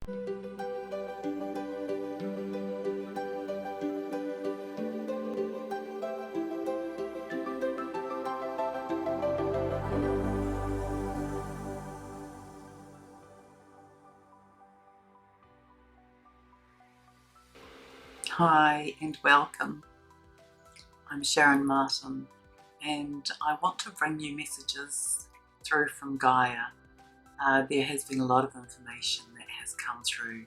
Hi and welcome. I'm Sharron Martin and I want to bring you messages through from Gaia. There has been a lot of information that has come through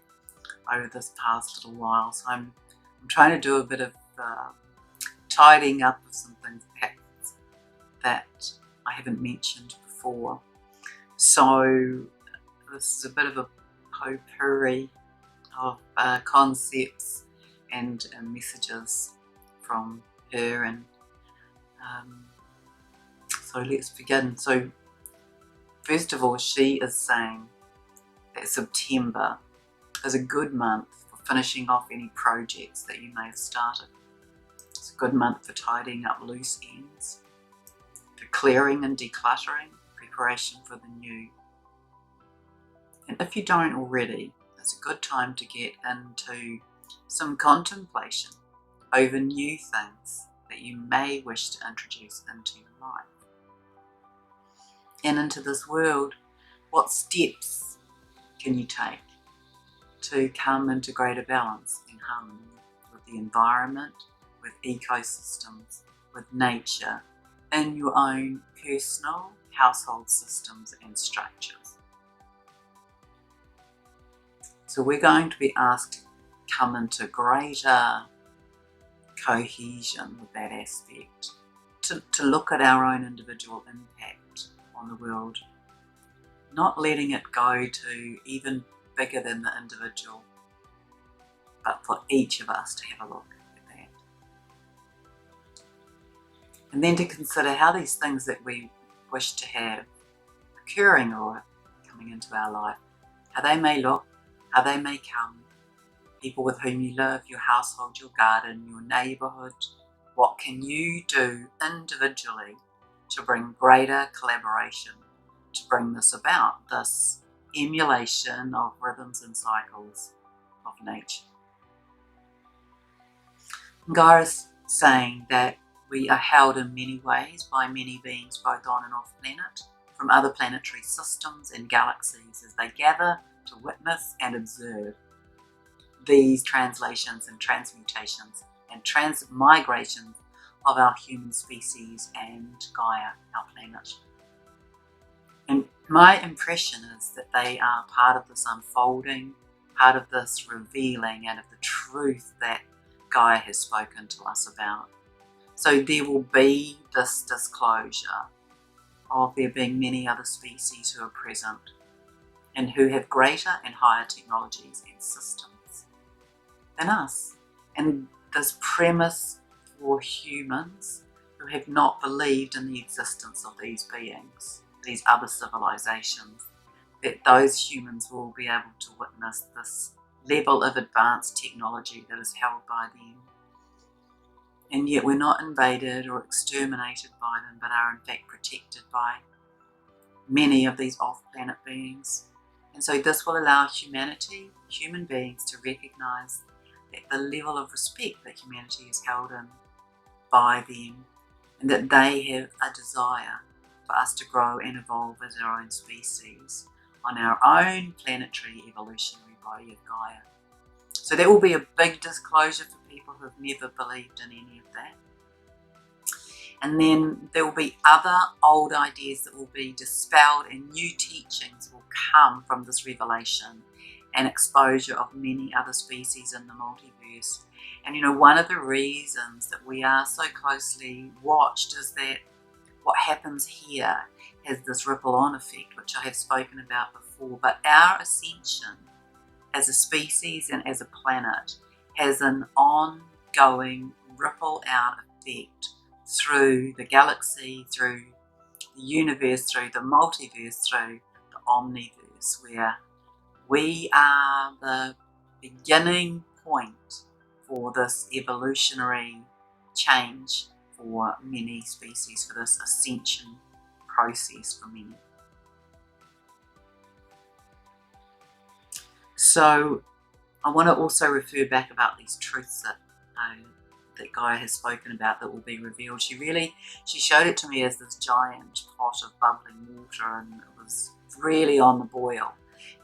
over this past little while, so I'm trying to do a bit of tidying up of some things perhaps that I haven't mentioned before. So this is a bit of a potpourri of concepts and messages from her, and so let's begin. So first of all, she is saying that September is a good month for finishing off any projects that you may have started. It's a good month for tidying up loose ends, for clearing and decluttering, preparation for the new. And if you don't already, it's a good time to get into some contemplation over new things that you may wish to introduce into your life and into this world. What steps can you take to come into greater balance and harmony with the environment, with ecosystems, with nature, in your own personal household systems and structures? So we're going to be asked to come into greater cohesion with that aspect, to look at our own individual impact on the world, not letting it go to even bigger than the individual, but for each of us to have a look at that. And then to consider how these things that we wish to have occurring or coming into our life, how they may look, how they may come, people with whom you live, your household, your garden, your neighbourhood. What can you do individually to bring greater collaboration, to bring this about, this emulation of rhythms and cycles of nature? Gaia is saying that we are held in many ways by many beings both on and off planet, from other planetary systems and galaxies, as they gather to witness and observe these translations and transmutations and transmigrations of our human species and Gaia, our planet. And my impression is that they are part of this unfolding, part of this revealing, and of the truth that Gaia has spoken to us about. So there will be this disclosure of there being many other species who are present and who have greater and higher technologies and systems than us. And this premise for humans who have not believed in the existence of these beings, these other civilizations, that those humans will be able to witness this level of advanced technology that is held by them. And yet we're not invaded or exterminated by them, but are in fact protected by many of these off-planet beings. And so this will allow humanity, human beings, to recognize that the level of respect that humanity is held in by them, and that they have a desire for us to grow and evolve as our own species on our own planetary evolutionary body of Gaia. So that will be a big disclosure for people who have never believed in any of that. And then there will be other old ideas that will be dispelled, and new teachings will come from this revelation and exposure of many other species in the multiverse. And you know, one of the reasons that we are so closely watched is that what happens here has this ripple on effect, which I have spoken about before. But our ascension as a species and as a planet has an ongoing ripple out effect through the galaxy, through the universe, through the multiverse, through the omniverse, where we are the beginning point for this evolutionary change for many species, for this ascension process for many. So I want to also refer back about these truths that Gaia has spoken about that will be revealed. She showed it to me as this giant pot of bubbling water, and it was really on the boil.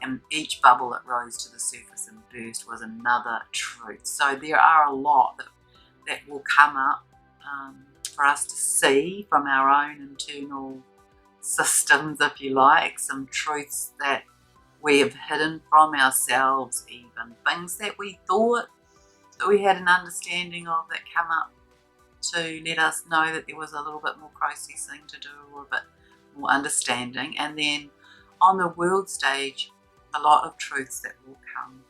And each bubble that rose to the surface and burst was another truth. So there are a lot that will come up for us to see from our own internal systems, if you like, some truths that we have hidden from ourselves, even things that we thought that we had an understanding of that come up to let us know that there was a little bit more processing to do, or a bit more understanding. And then on the world stage, a lot of truths that will come.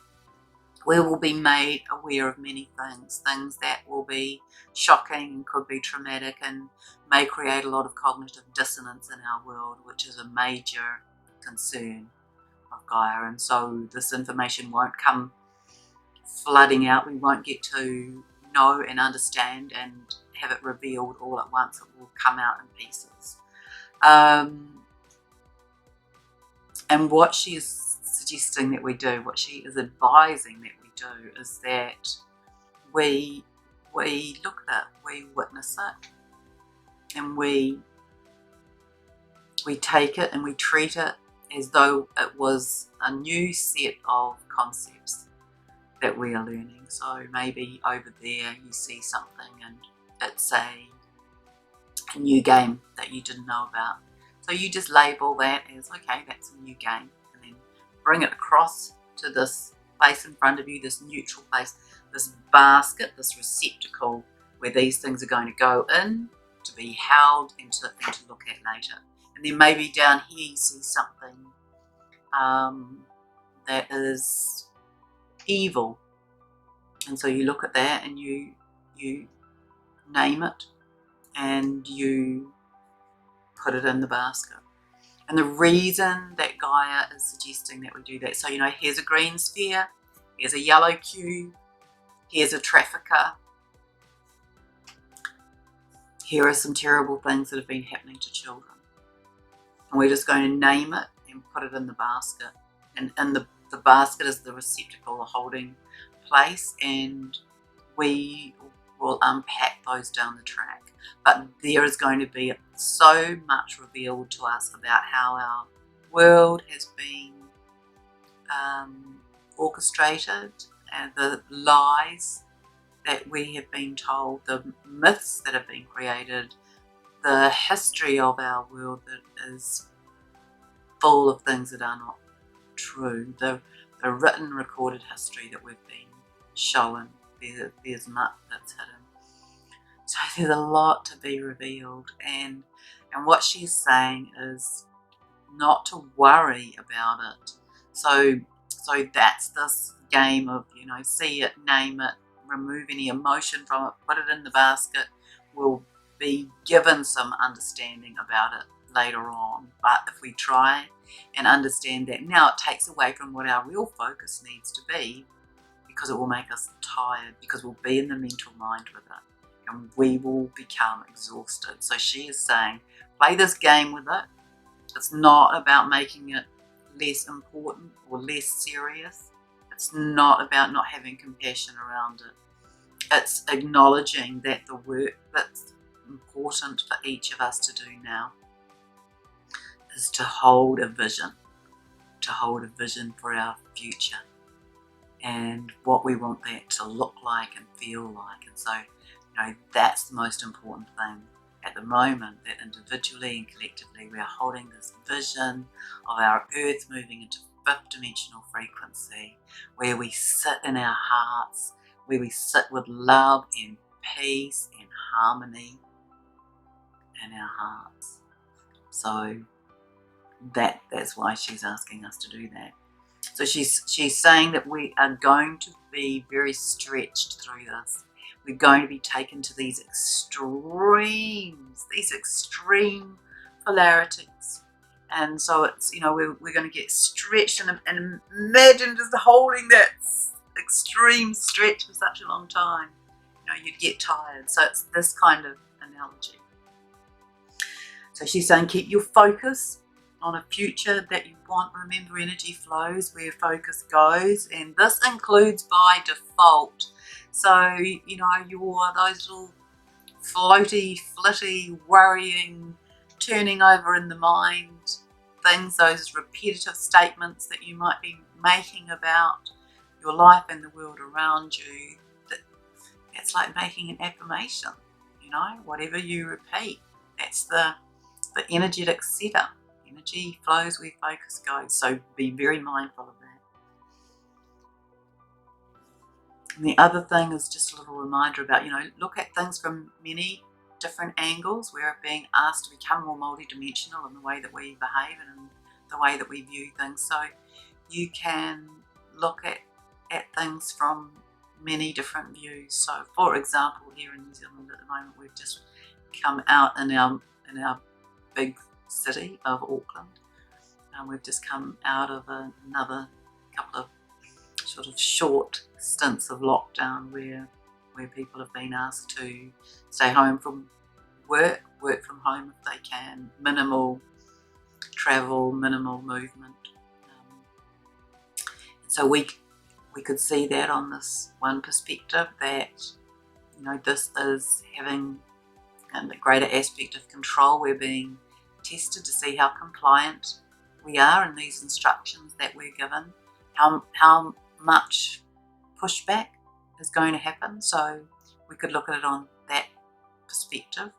We will be made aware of many things that will be shocking and could be traumatic and may create a lot of cognitive dissonance in our world, which is a major concern of Gaia. And so this information won't come flooding out. We won't get to know and understand and have it revealed all at once. It will come out in pieces. And what she is suggesting that we do, what she is advising that we do, is that we look at it, we witness it, and we take it and we treat it as though it was a new set of concepts that we are learning. So maybe over there you see something and it's a new game that you didn't know about. So you just label that as, okay, that's a new game, and then bring it across to this place in front of you, this neutral place, this basket, this receptacle where these things are going to go in, to be held and to look at later. And then maybe down here you see something that is evil, and so you look at that and you name it and you put it in the basket. And the reason that Gaia is suggesting that we do that, so here's a green sphere, here's a yellow cube, here's a trafficker, here are some terrible things that have been happening to children, and we're just going to name it and put it in the basket. And in the basket is the receptacle, the holding place, and we will unpack those down the track. But there is going to be so much revealed to us about how our world has been orchestrated, and the lies that we have been told, the myths that have been created, the history of our world that is full of things that are not true, the written, recorded history that we've been shown. There's much that's hidden. So there's a lot to be revealed, and what she's saying is not to worry about it. So that's this game of, see it, name it, remove any emotion from it, put it in the basket. We'll be given some understanding about it later on. But if we try and understand that now, it takes away from what our real focus needs to be, because it will make us tired, because we'll be in the mental mind with it, and we will become exhausted. So she is saying, play this game with it. It's not about making it less important or less serious. It's not about not having compassion around it. It's acknowledging that the work that's important for each of us to do now is to hold a vision for our future and what we want that to look like and feel like. And so, that's the most important thing at the moment, that individually and collectively we are holding this vision of our earth moving into fifth dimensional frequency, where we sit in our hearts, where we sit with love and peace and harmony in our hearts. So that's why she's asking us to do that. So she's saying that we are going to be very stretched through this. We're going to be taken to these extremes, these extreme polarities. And so it's, we're going to get stretched, and imagine just holding that extreme stretch for such a long time. You'd get tired. So it's this kind of analogy. So she's saying, keep your focus on a future that you want. Remember, energy flows where focus goes, and this includes by default. So, you know, you're those little floaty, flitty, worrying, turning over in the mind things, those repetitive statements that you might be making about your life and the world around you, that it's like making an affirmation. You know, whatever you repeat, that's the energetic setter. Energy flows where focus goes. So be very mindful of that. And the other thing is just a little reminder about, you know, look at things from many different angles. We're being asked to become more multidimensional in the way that we behave and in the way that we view things. So you can look at things from many different views. So for example, here in New Zealand at the moment, we've just come out in our big city of Auckland, and we've just come out of another couple of sort of short stints of lockdown where people have been asked to stay home from work from home if they can, minimal travel, minimal movement. So we could see that on this one perspective, that, you know, this is having a greater aspect of control. We're being tested to see how compliant we are in these instructions that we're given, how much pushback is going to happen. So we could look at it on that perspective.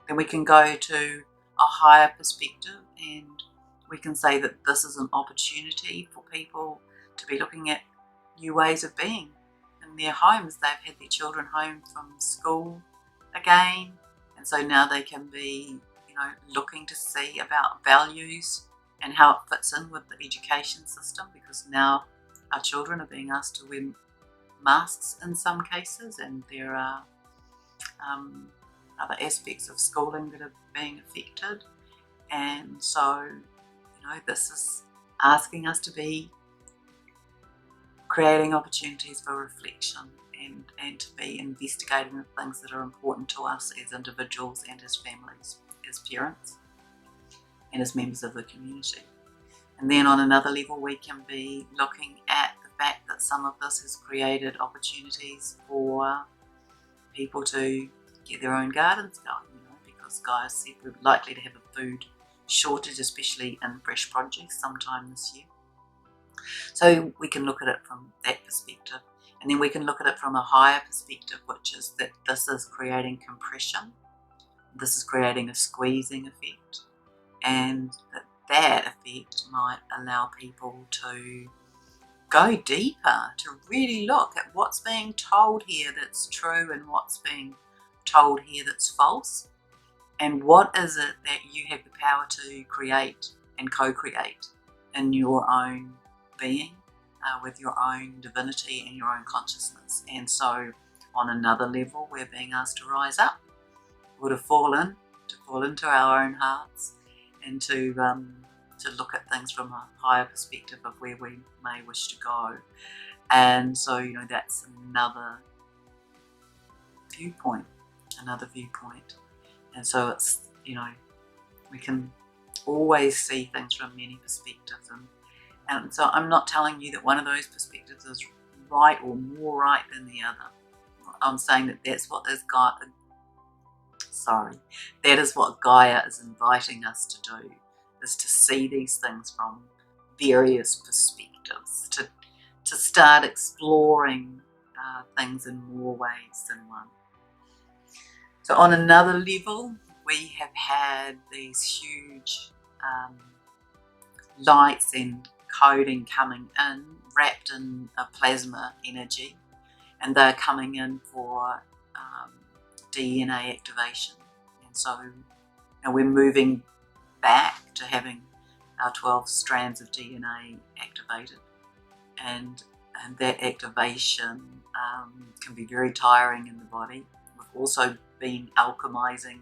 Then we can go to a higher perspective, and we can say that this is an opportunity for people to be looking at new ways of being in their homes. They've had their children home from school again, and so now they can be, you know, looking to see about values and how it fits in with the education system, because now our children are being asked to wear masks in some cases, and there are other aspects of schooling that are being affected. And so, you know, this is asking us to be creating opportunities for reflection and to be investigating the things that are important to us as individuals and as families, as parents and as members of the community. And then on another level, we can be looking at the fact that some of this has created opportunities for people to get their own gardens going, you know, because Gaia said we're likely to have a food shortage, especially in fresh produce, sometime this year. So we can look at it from that perspective. And then we can look at it from a higher perspective, which is that this is creating compression, this is creating a squeezing effect, and that effect might allow people to go deeper, to really look at what's being told here that's true and what's being told here that's false, and what is it that you have the power to create and co-create in your own being, with your own divinity and your own consciousness. And so on another level, we're being asked to rise up, or to fall into our own hearts, and to look at things from a higher perspective of where we may wish to go. And so, you know, that's another viewpoint. And so it's, you know, we can always see things from many perspectives, and so I'm not telling you that one of those perspectives is right or more right than the other. I'm saying that that is what Gaia is inviting us to do, is to see these things from various perspectives, to start exploring things in more ways than one. So on another level, we have had these huge lights and coding coming in, wrapped in a plasma energy, and they're coming in for DNA activation. And so, you know, we're moving back to having our 12 strands of DNA activated, and that activation can be very tiring in the body. We've also been alchemizing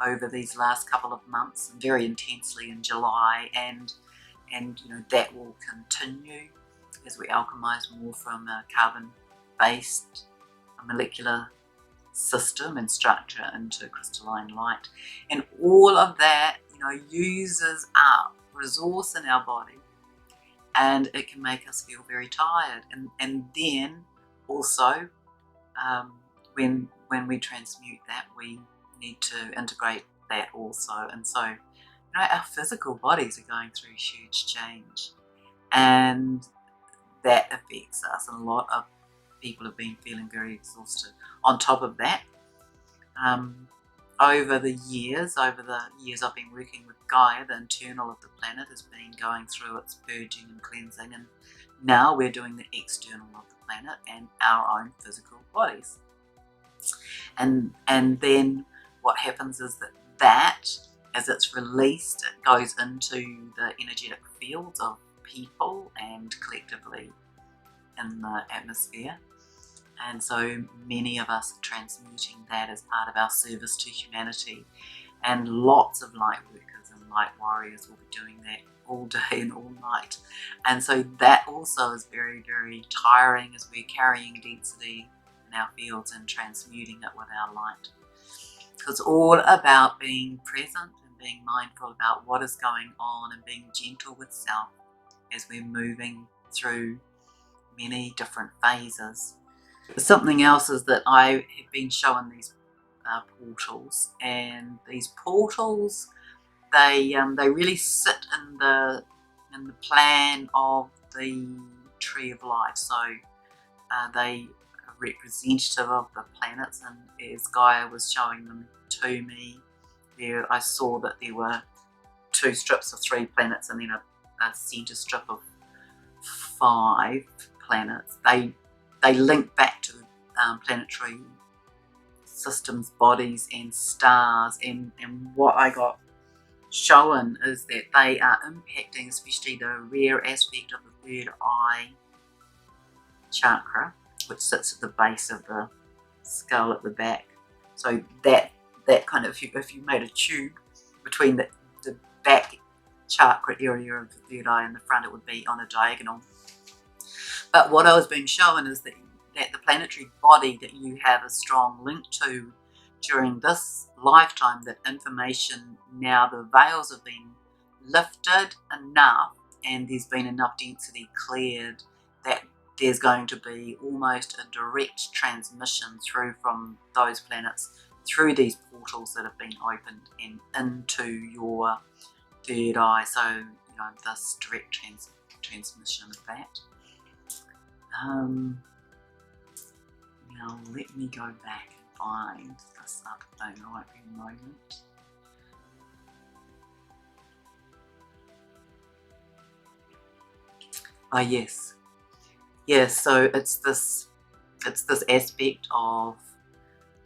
over these last couple of months, and very intensely in July, and you know, that will continue as we alchemize more from a carbon-based molecular system and structure into crystalline light. And all of that, you know, uses up resource in our body, and it can make us feel very tired. And then also when we transmute that, we need to integrate that also. And so, you know, our physical bodies are going through huge change, and that affects us. And a lot of people have been feeling very exhausted. On top of that, over the years I've been working with Gaia, the internal of the planet has been going through its purging and cleansing, and now we're doing the external of the planet and our own physical bodies. And then what happens is that as it's released, it goes into the energetic fields of people and collectively in the atmosphere. And so many of us are transmuting that as part of our service to humanity, and lots of light workers and light warriors will be doing that all day and all night. And so that also is very, very tiring as we're carrying density in our fields and transmuting it with our light. It's all about being present and being mindful about what is going on and being gentle with self as we're moving through many different phases. Something else is that I have been shown these portals, and these portals, they really sit in the plan of the tree of life. So they are representative of the planets, and as Gaia was showing them to me, there I saw that there were 2 strips of 3 planets and then a centre strip of 5 planets. They link back to planetary systems, bodies and stars, and what I got shown is that they are impacting especially the rear aspect of the 3rd eye chakra, which sits at the base of the skull at the back. So that kind of, if you made a tube between the back chakra area of the 3rd eye and the front, it would be on a diagonal. But what I was being shown is that the planetary body that you have a strong link to during this lifetime, that information, now the veils have been lifted enough and there's been enough density cleared that there's going to be almost a direct transmission through from those planets through these portals that have been opened and into your 3rd eye. So, you know, this direct transmission of that. Now let me go back and find this up. Don't know, might be a moment. Oh yes, so it's this aspect of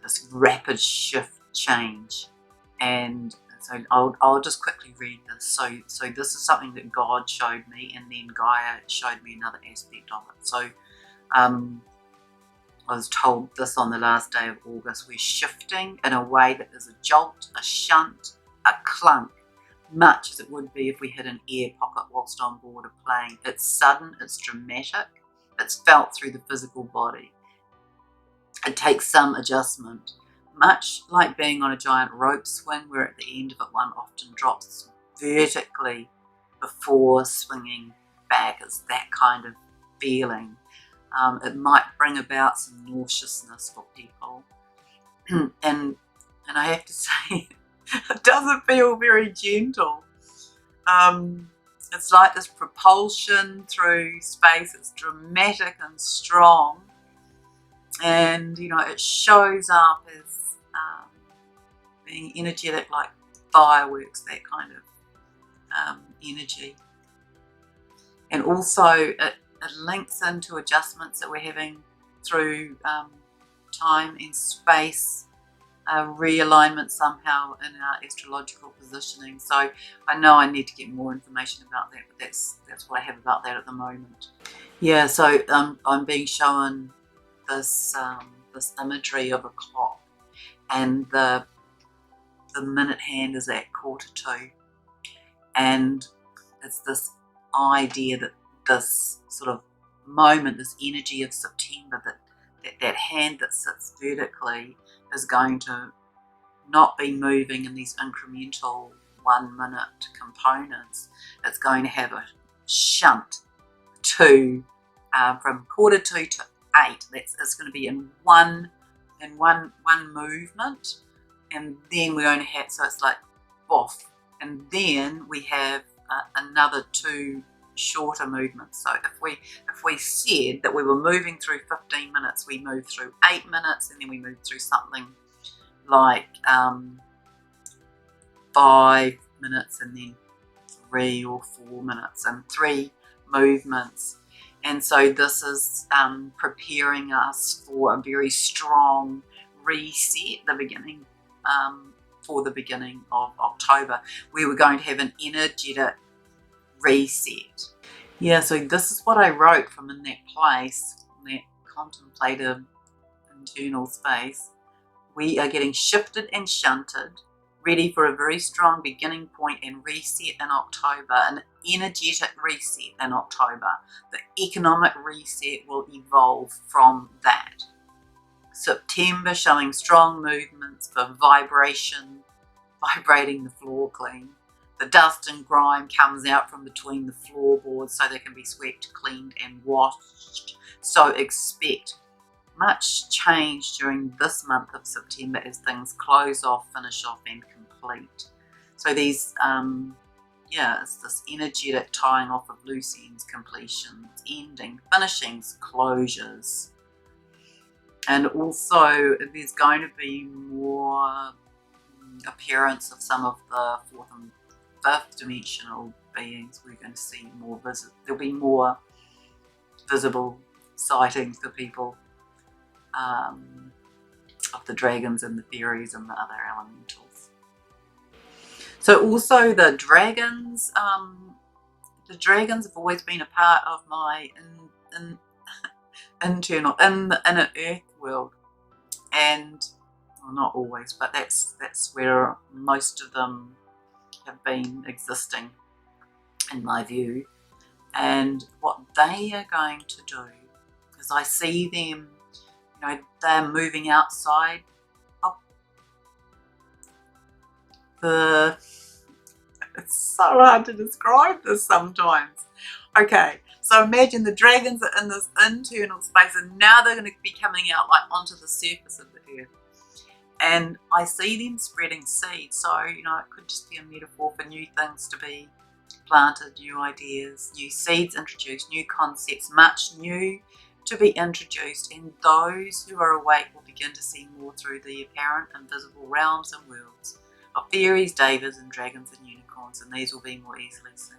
this rapid shift change, and so I'll just quickly read this. So this is something that God showed me, and then Gaia showed me another aspect of it. So I was told this on the last day of August. We're shifting in a way that is a jolt, a shunt, a clunk, much as it would be if we hit an air pocket whilst on board a plane. It's sudden, it's dramatic, it's felt through the physical body. It takes some adjustment, much like being on a giant rope swing where at the end of it one often drops vertically before swinging back. It's that kind of feeling. It might bring about some nauseousness for people, and I have to say, it doesn't feel very gentle. It's like this propulsion through space. It's dramatic and strong, and you know, it shows up as being energetic, like fireworks, that kind of energy, and also it links into adjustments that we're having through time and space, realignment somehow in our astrological positioning. So I know I need to get more information about that, but that's what I have about that at the moment. Yeah, so I'm being shown this this imagery of a clock, and the minute hand is at 1:45, and it's this idea that this sort of moment, this energy of September, that hand that sits vertically is going to not be moving in these incremental 1-minute components. It's going to have a shunt to from 7:45 to 8. It's going to be in one movement, and then we're going to have, so it's like boff, and then we have another 2 shorter movements. So if we said that we were moving through 15 minutes, we move through 8 minutes, and then we move through something like 5 minutes, and then 3 or 4 minutes, and 3 movements. And so this is preparing us for a very strong reset, for the beginning of October, where we're going to have an energetic reset. Yeah, so this is what I wrote from in that place, in that contemplative internal space. We are getting shifted and shunted, ready for a very strong beginning point and reset in October, an energetic reset in October. The economic reset will evolve from that. September showing strong movements for vibration, vibrating the floor clean. The dust and grime comes out from between the floorboards so they can be swept, cleaned and washed. So expect much change during this month of September as things close off, finish off and complete. So these, it's this energetic tying off of loose ends, completions, ending, finishings, closures. And also there's going to be more appearance of some of the 4th and 5th dimensional beings. We're going to see more there'll be more visible sightings for people of the dragons and the fairies and the other elementals. So also the dragons have always been a part of my internal, in the inner earth world, and well, not always, but that's where most of them have been existing in my view. And what they are going to do is, I see them, they're moving outside. It's so hard to describe this sometimes. Okay, so imagine the dragons are in this internal space, and now they're going to be coming out like onto the surface of the earth. And I see them spreading seeds. So, it could just be a metaphor for new things to be planted, new ideas, new seeds introduced, new concepts, much new to be introduced. And those who are awake will begin to see more through the apparent invisible realms and worlds of fairies, devas and dragons and unicorns, and these will be more easily seen.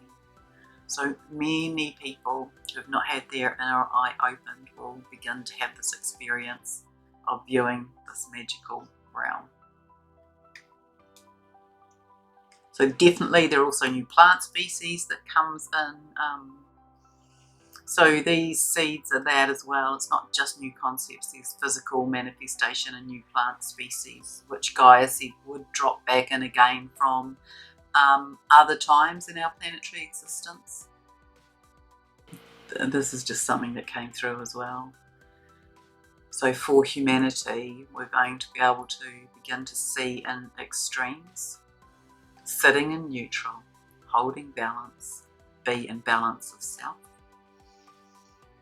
So many people who have not had their inner eye opened will begin to have this experience of viewing this magical realm. So definitely there are also new plant species that comes in. So these seeds are that as well. It's not just new concepts, there's physical manifestation and new plant species, which Gaia said would drop back in again from other times in our planetary existence. This is just something that came through as well. So for humanity, we're going to be able to begin to see in extremes, sitting in neutral, holding balance, be in balance of self.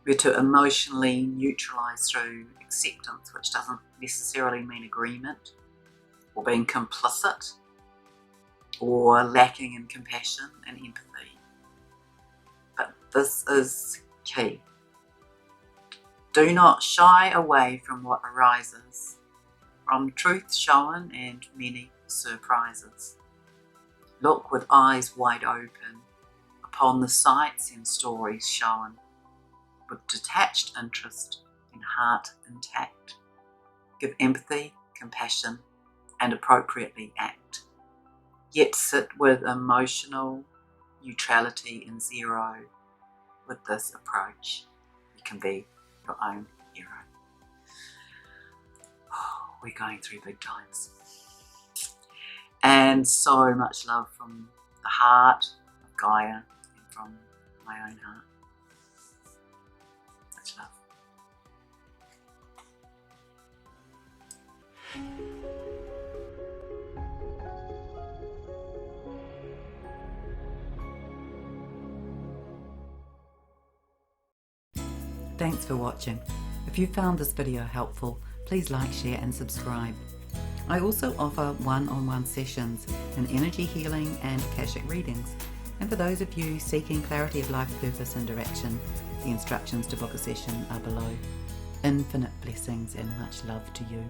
We're to emotionally neutralize through acceptance, which doesn't necessarily mean agreement or being complicit or lacking in compassion and empathy. But this is key. Do not shy away from what arises, from truth shown and many surprises. Look with eyes wide open upon the sights and stories shown, with detached interest and heart intact. Give empathy, compassion, and appropriately act. Yet sit with emotional neutrality and zero. With this approach, you can be your own hero. We're going through big times. And so much love from the heart of Gaia and from my own heart. Much love. Thanks for watching. If you found this video helpful, please like, share and subscribe. I also offer one-on-one sessions in energy healing and Akashic readings. And for those of you seeking clarity of life purpose and direction, the instructions to book a session are below. Infinite blessings and much love to you.